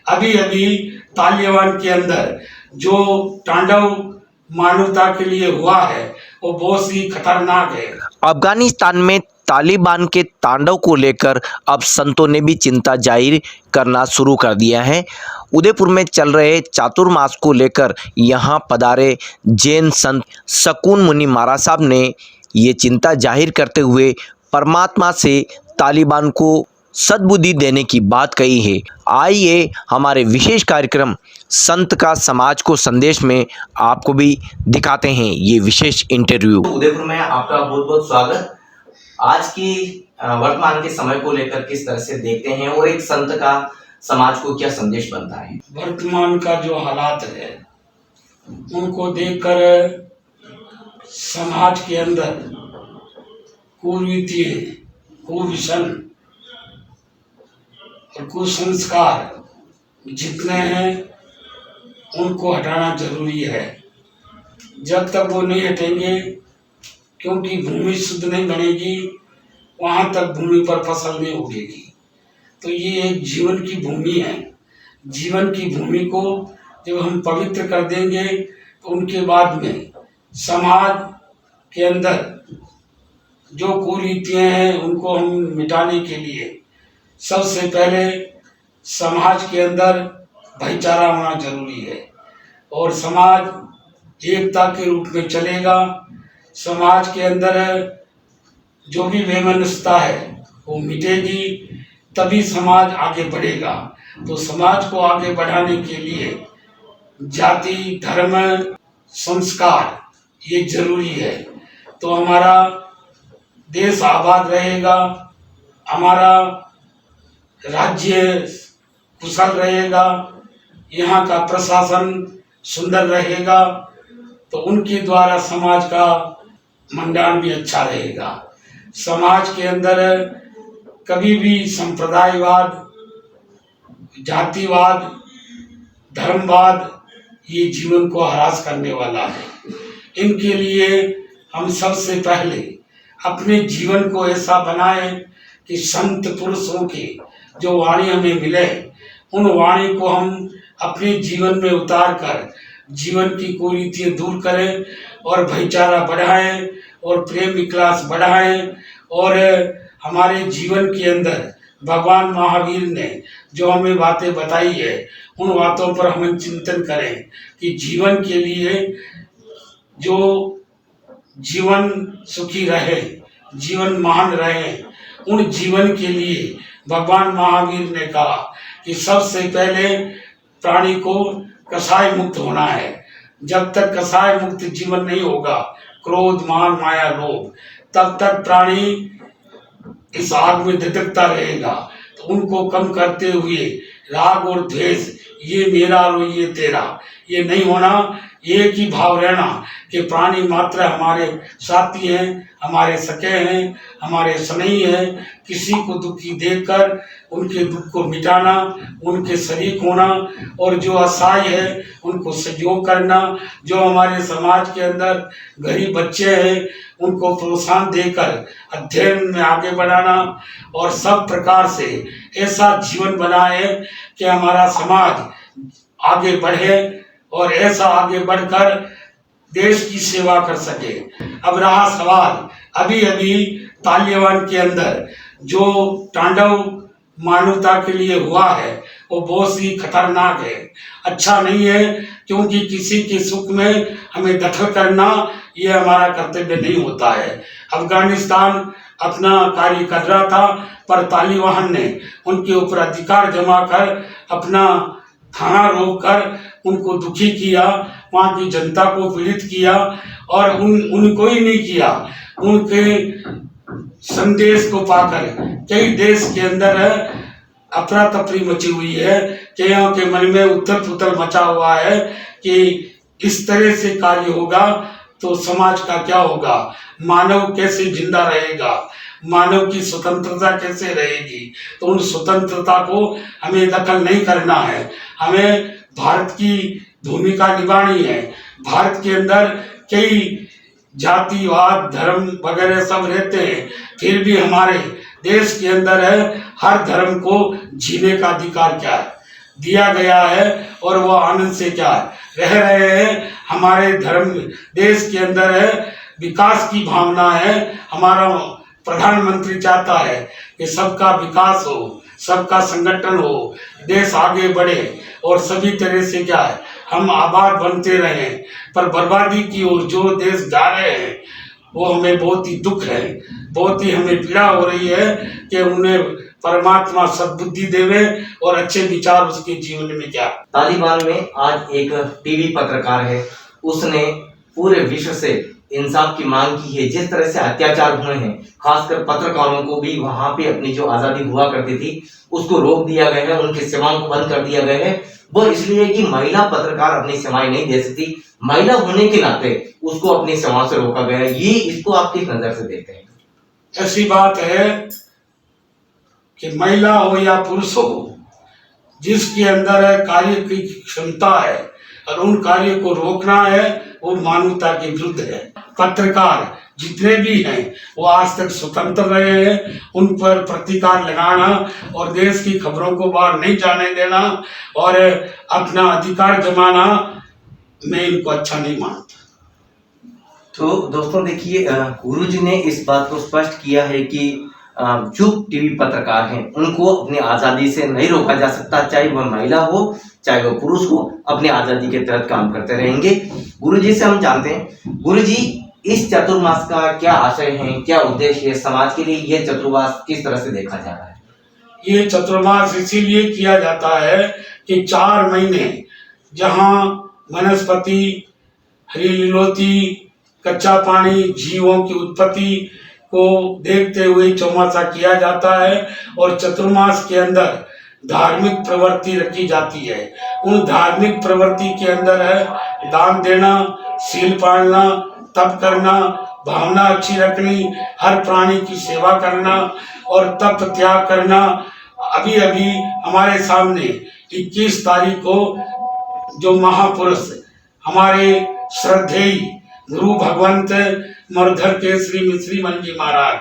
अभी अभी तालिबान के अंदर जो तांडव मानवता के लिए हुआ है वो बहुत ही खतरनाक है। अफगानिस्तान में तालिबान के तांडव को लेकर अब संतों ने भी चिंता जाहिर करना शुरू कर दिया है। उदयपुर में चल रहे चातुर्मास को लेकर यहां पधारे जैन संत सकून मुनि महाराज साहब ने ये चिंता जाहिर करते हुए परमात्मा से तालिबान को सद्बुद्धि देने की बात कही है। आइए हमारे विशेष कार्यक्रम संत का समाज को संदेश में आपको भी दिखाते हैं ये विशेष इंटरव्यू। उदयपुर में आपका बहुत बहुत स्वागत। आज की वर्तमान के समय को लेकर किस तरह से देखते हैं और एक संत का समाज को क्या संदेश बनता है? वर्तमान का जो हालात है उनको देखकर समाज के अंदर कुरीतियां, कुविशन और कुसंस्कार जितने हैं उनको हटाना जरूरी है। जब तक वो नहीं हटेंगे, क्योंकि भूमि शुद्ध नहीं बनेगी वहाँ तक भूमि पर फसल नहीं उगेगी। तो ये एक जीवन की भूमि है। जीवन की भूमि को जब हम पवित्र कर देंगे तो उनके बाद में समाज के अंदर जो कुरीतियाँ हैं उनको हम मिटाने के लिए सबसे पहले समाज के अंदर भाईचारा होना जरूरी है और समाज एकता के रूप में चलेगा। समाज के अंदर जो भी वैमनस्यता है वो मिटेगी, तभी समाज आगे बढ़ेगा। तो समाज को आगे बढ़ाने के लिए जाति, धर्म, संस्कार ये जरूरी है। तो हमारा देश आबाद रहेगा, हमारा राज्य कुशल रहेगा, यहाँ का प्रशासन सुंदर रहेगा, तो उनके द्वारा समाज का मंडान भी अच्छा रहेगा। समाज के अंदर कभी भी संप्रदायवाद, जातिवाद, धर्मवाद ये जीवन को हरास करने वाला है। इनके लिए हम सबसे पहले अपने जीवन को ऐसा बनाएं कि संत पुरुषों की जो वाणी हमें मिले उन वाणी को हम अपने जीवन में उतार कर जीवन की कुरीतियां दूर करें और भाईचारा बढ़ाएं और प्रेम विकास बढ़ाएं। और हमारे जीवन के अंदर भगवान महावीर ने जो हमें बातें बताई है उन बातों पर हम चिंतन करें कि जीवन के लिए जो जीवन सुखी रहे, जीवन महान रहे, उन जीवन के लिए भगवान महावीर ने कहा कि सबसे पहले प्राणी को कसाय मुक्त होना है। जब तक कसाय मुक्त जीवन नहीं होगा, क्रोध, मान, माया, लोभ, तब तक प्राणी इस आग में धधकता रहेगा। तो उनको कम करते हुए राग और द्वेष, ये मेरा और ये तेरा, ये नहीं होना। एक ही भाव रहना कि प्राणी मात्र हमारे साथी हैं, हमारे सखे हैं, हमारे स्नेही हैं। किसी को दुखी देखकर उनके दुख को मिटाना, उनके शरीक होना और जो असहाय है उनको सहयोग करना। जो हमारे समाज के अंदर गरीब बच्चे हैं उनको प्रोत्साहन देकर अध्ययन में आगे बढ़ाना और सब प्रकार से ऐसा जीवन बनाए कि हमारा समाज आगे बढ़े और ऐसा आगे बढ़कर देश की सेवा कर सके। अब रहा सवाल, अभी अभी तालिबान के अंदर जो तांडव मानवता के लिए हुआ है वो बहुत ही खतरनाक है, अच्छा नहीं है। क्योंकि किसी के सुख में हमें दखल करना ये हमारा कर्तव्य नहीं होता है। अफगानिस्तान अपना कार्य कर रहा था पर तालिबान ने उनके ऊपर अधिकार जमा कर अपना थाना रोक कर उनको दुखी किया, वहाँ की जनता को पीड़ित किया और उनको ही नहीं किया, उनके संदेश को पाकर कई देश के अंदर अफरा तफरी मची हुई है। कईयों के मन में उथल पुथल मचा हुआ है कि इस तरह से कार्य होगा तो समाज का क्या होगा, मानव कैसे जिंदा रहेगा, मानव की स्वतंत्रता कैसे रहेगी। तो उन स्वतंत्रता को हमें दखल नहीं करना है, हमें भारत की भूमिका निभानी है। भारत के अंदर कई जातिवाद, धर्म वगैरह सब रहते हैं, फिर भी हमारे देश के अंदर है हर धर्म को जीने का अधिकार क्या है। दिया गया है और वो आनंद से क्या रह रहे हैं। हमारे धर्म देश के अंदर है विकास की भावना है। हमारा प्रधानमंत्री चाहता है कि सबका विकास हो, सबका संगठन हो, देश आगे बढ़े और सभी तरह से क्या है हम आबाद बनते रहें। पर बर्बादी की ओर जो देश जा रहे हैं वो हमें बहुत ही दुख है, बहुत ही हमें पीड़ा हो रही है कि उन्हें परमात्मा सद्बुद्धि देवे और अच्छे विचार उसके जीवन में क्या। तालिबान में आज एक टीवी पत्रकार है, उसने पूरे विश्व से इंसाफ की मांग की है। जिस तरह से अत्याचार हुए हैं, खासकर पत्रकारों को भी वहां पे अपनी जो आजादी हुआ करती थी उसको रोक दिया गया है, उनकी सेवाओं को बंद कर दिया गया है। वो इसलिए कि महिला पत्रकार अपनी सेवाएं नहीं दे सकती, महिला होने के नाते उसको अपनी सेवाओं से रोका गया है। ये इसको आप किस नजर से देखते हैं? ऐसी बात है कि महिला हो या पुरुष हो, जिसके अंदर है कार्य की क्षमता है और उन कार्य को रोकना है वो मानवता के विरुद्ध है। पत्रकार जितने भी हैं वो आज तक स्वतंत्र रहे हैं, उन पर प्रतिकार लगाना और देश की खबरों को बाहर नहीं जाने देना और अपना अधिकार जमाना मैं इनको अच्छा नहीं मानता। तो दोस्तों देखिए, गुरुजी ने इस बात को स्पष्ट किया है कि जो टीवी पत्रकार हैं उनको अपनी आज़ादी से नहीं रोका जा सकता, चाहे वह महिला हो चाहे वह पुरुष हो, अपनी आज़ादी के तहत काम करते रहेंगे। गुरुजी से हम जानते हैं, गुरुजी इस चतुर्मास का क्या आशय है, क्या उद्देश्य है, समाज के लिए यह चतुर्मास किस तरह से देखा जा रहा है? ये चतुर्मास इसीलिए किया जाता है कि 4 महीने जहाँ वनस्पति, हरी लीलोती, कच्चा पानी, जीवों की उत्पत्ति को देखते हुए चौमासा किया जाता है और चतुर्मास के अंदर धार्मिक प्रवृत्ति रखी जाती है। उन धार्मिक प्रवृत्ति के अंदर है दान देना, शील पालना, तप करना, भावना अच्छी रखनी, हर प्राणी की सेवा करना और तप त्याग करना। अभी अभी हमारे सामने 21 तारीख को जो महापुरुष हमारे श्रद्धेय गुरु भगवंत मरुधर केसरी मिश्री मन जी महाराज,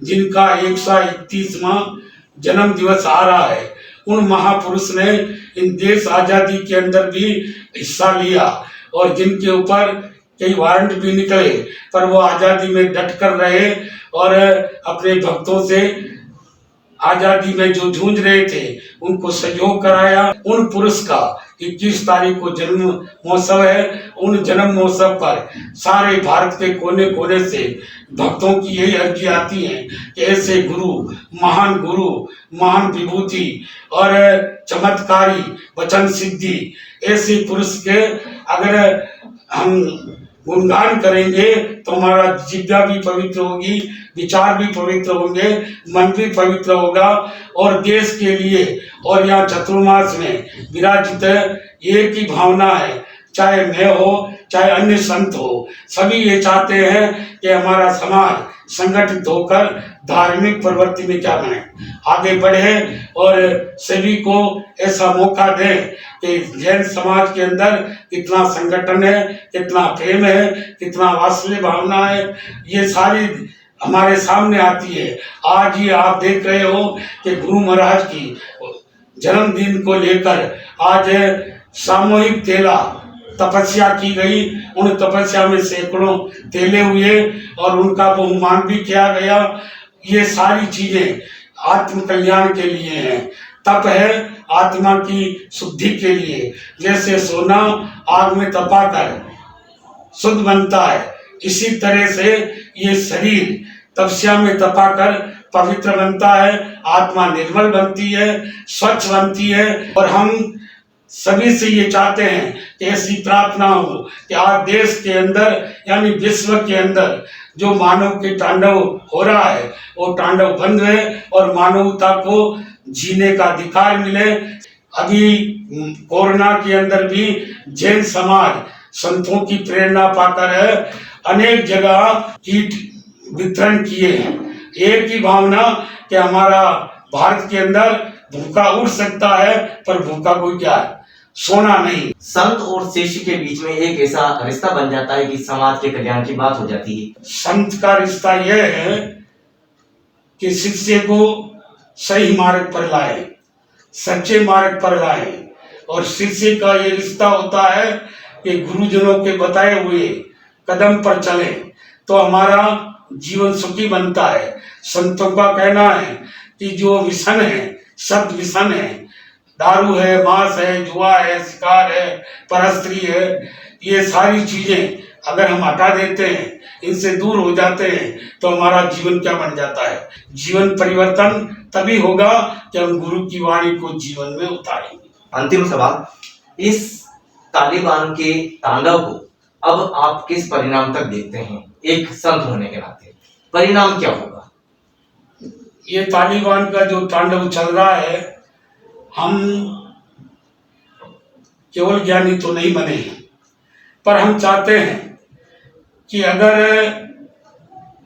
जिनका 131वां जन्म दिवस आ रहा है, उन महापुरुष ने इन देश आजादी के अंदर भी हिस्सा लिया और जिनके ऊपर कई वारंट भी निकले, पर वो आजादी में डट कर रहे और अपने भक्तों से आजादी में जो जूझ रहे थे उनको सहयोग कराया। उन पुरुष का 21 तारीख को जन्म महोत्सव है। उन जन्म महोत्सव पर सारे भारत के कोने कोने से भक्तों की यही अर्जी आती है कि ऐसे गुरु, महान विभूति और चमत्कारी वचन सिद्धि ऐसे पुरुष के अगर हम गुणगान करेंगे तो हमारा जिह्वा भी पवित्र होगी, विचार भी पवित्र होंगे, मन भी पवित्र होगा और देश के लिए। और यहाँ चतुर्मास में विराजित एक ही भावना है, चाहे मैं हो चाहे अन्य संत हो, सभी ये चाहते हैं कि हमारा समाज संगठित होकर धार्मिक प्रवृत्ति में क्या बने, आगे बढ़े और सभी को ऐसा मौका दें कि जैन समाज के अंदर कितना संगठन है, कितना प्रेम है, कितना वात्सल्य भावना है, ये सारी हमारे सामने आती है। आज ये आप देख रहे हो कि गुरु महाराज की जन्मदिन को लेकर आज सामूहिक तेला तपस्या की गई। उन तपस्या में सैकड़ों तेले हुए और उनका बहुमान भी किया गया। ये सारी चीजें आत्म कल्याण के लिए हैं। तप है आत्मा की शुद्धि के लिए। जैसे सोना आग में तपाकर शुद्ध बनता है, इसी तरह से ये शरीर तपस्या में तपाकर पवित्र बनता है, आत्मा निर्मल बनती है, स्वच्छ बनती है। और हम सभी से ये चाहते हैं कि ऐसी प्रार्थना हो कि आज देश के अंदर यानी विश्व के अंदर जो मानव के तांडव हो रहा है वो तांडव बंद है और मानवता को जीने का अधिकार मिले। अभी कोरोना के अंदर भी जैन समाज संतों की प्रेरणा पाकर है अनेक जगह किट वितरण किए हैं। एक ही भावना कि हमारा भारत के अंदर भूखा उठ सकता है, पर भूखा कोई क्या है, सोना नहीं। संत और शिष्य के बीच में एक ऐसा रिश्ता बन जाता है कि समाज के कल्याण की बात हो जाती है। संत का रिश्ता यह है कि शिष्य को सही मार्ग पर लाए, सच्चे मार्ग पर लाए, और शिष्य का ये रिश्ता होता है कि गुरुजनों के बताए हुए कदम पर चले तो हमारा जीवन सुखी बनता है। संतों का कहना है कि जो व्यसन है, सब व्यसन है, दारू है, मांस है, जुआ है, शिकार है, परस्त्री है, ये सारी चीजें अगर हम हटा देते हैं, इनसे दूर हो जाते हैं तो हमारा जीवन क्या बन जाता है। जीवन परिवर्तन तभी होगा कि हम गुरु की वाणी को जीवन में उतारेंगे। अंतिम सवाल, इस तालिबान के तांडव को अब आप किस परिणाम तक देखते हैं? एक संत होने के नाते परिणाम क्या होगा? ये तालिबान का जो तांडव चल रहा है, हम केवल ज्ञानी तो नहीं बने हैं, पर हम चाहते हैं कि अगर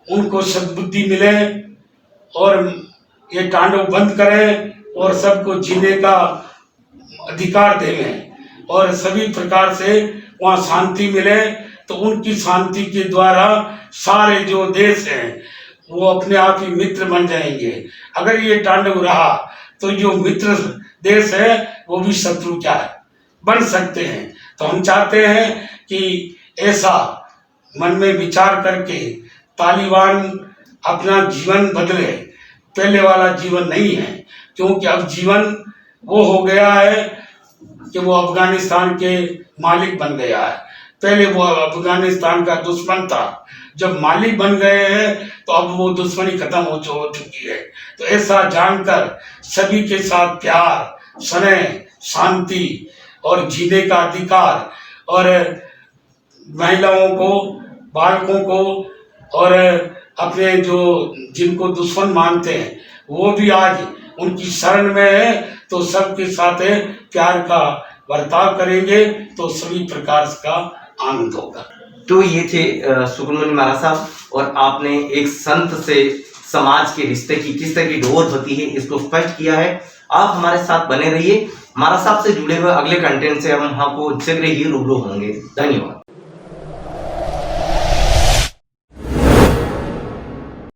उनको सद्बुद्धि मिले और ये तांडव बंद करें और सबको जीने का अधिकार देवें और सभी प्रकार से वहाँ शांति मिले, तो उनकी शांति के द्वारा सारे जो देश हैं वो अपने आप ही मित्र बन जाएंगे। अगर ये तांडव रहा तो जो मित्र देश है वो भी शत्रु क्या है बन सकते हैं। तो हम चाहते हैं कि ऐसा मन में विचार करके तालिबान अपना जीवन बदले, पहले वाला जीवन नहीं है, क्योंकि अब जीवन वो हो गया है कि वो अफगानिस्तान के मालिक बन गया है। पहले वो अफगानिस्तान का दुश्मन था, जब मालिक बन गए हैं तो अब वो दुश्मनी खत्म हो चुकी है। तो ऐसा जानकर सभी के साथ प्यार, स्नेह, शांति और जीने का अधिकार, और महिलाओं को, बालकों को और अपने जो जिनको दुश्मन मानते हैं वो भी आज उनकी शरण में है, तो सबके साथ प्यार का बर्ताव करेंगे तो सभी प्रकार का आनंद होगा। तो ये थे सुब्रमण्यम महाराज साहब, और आपने एक संत से समाज के रिश्ते की किस तरह की डोर होती है इसको स्पष्ट किया है। आप हमारे साथ बने रहिए। महाराज साहब से जुड़े हुए अगले कंटेंट से हम आपको शीघ्र ही रूबरू होंगे। धन्यवाद।